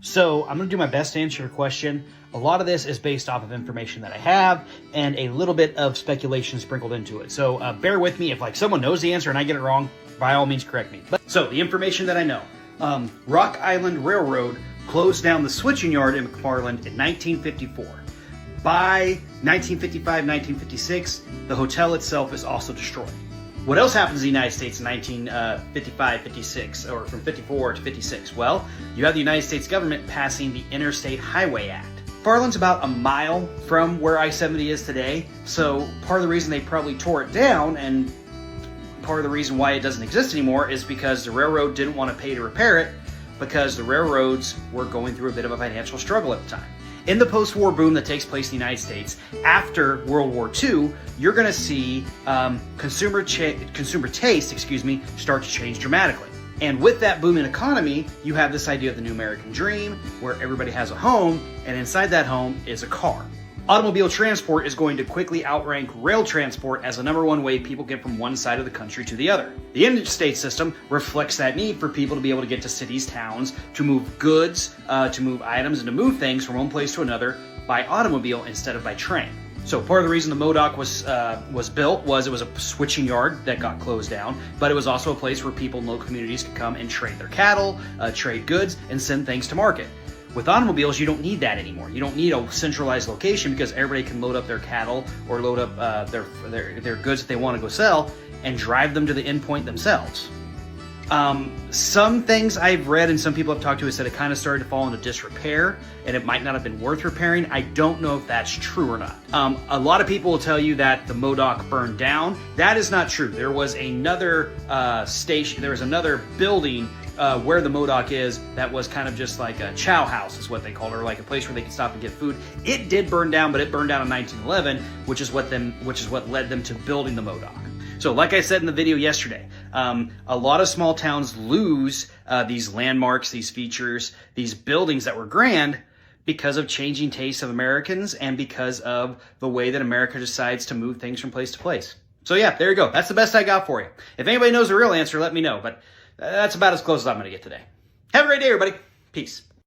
So I'm going to do my best to answer your question. A lot of this is based off of information that I have and a little bit of speculation sprinkled into it. So bear with me. If like someone knows the answer and I get it wrong, by all means correct me. So the information that I know, Rock Island Railroad closed down the switching yard in McFarland in 1954. By 1955, 1956, the hotel itself is also destroyed. What else happens in the United States in 1955, 56, or from 54 to 56? Well, you have the United States government passing the Interstate Highway Act. McFarland's about a mile from where I-70 is today, so part of the reason they probably tore it down, and part of the reason why it doesn't exist anymore, is because the railroad didn't want to pay to repair it, because the railroads were going through a bit of a financial struggle at the time. In the post-war boom that takes place in the United States after World War II, you're going to see consumer taste, start to change dramatically. And with that booming economy, you have this idea of the new American dream, where everybody has a home, and inside that home is a car. Automobile transport is going to quickly outrank rail transport as the #1 way people get from one side of the country to the other. The interstate system reflects that need for people to be able to get to cities, towns, to move goods, to move items, and to move things from one place to another by automobile instead of by train. So part of the reason the Modoc was built was it was a switching yard that got closed down, but it was also a place where people in local communities could come and trade their cattle, trade goods, and send things to market. With automobiles, you don't need that anymore. You don't need a centralized location because everybody can load up their cattle or load up their goods that they want to go sell and drive them to the end point themselves. Some things I've read and some people I've talked to have said it kind of started to fall into disrepair and it might not have been worth repairing. I don't know if that's true or not. A lot of people will tell you that the Modoc burned down. That is not true. There was another station, there was another building where the Modoc is that was kind of just like a chow house is what they called it, or like a place where they could stop and get food. It did burn down, but it burned down in 1911, which is what led them to building the Modoc. So like I said in the video yesterday, a lot of small towns lose these landmarks, these features, these buildings that were grand because of changing tastes of Americans and because of the way that America decides to move things from place to place. So yeah, there you go. That's the best I got for you. If anybody knows the real answer, let me know, but that's about as close as I'm going to get today. Have a great day, everybody. Peace.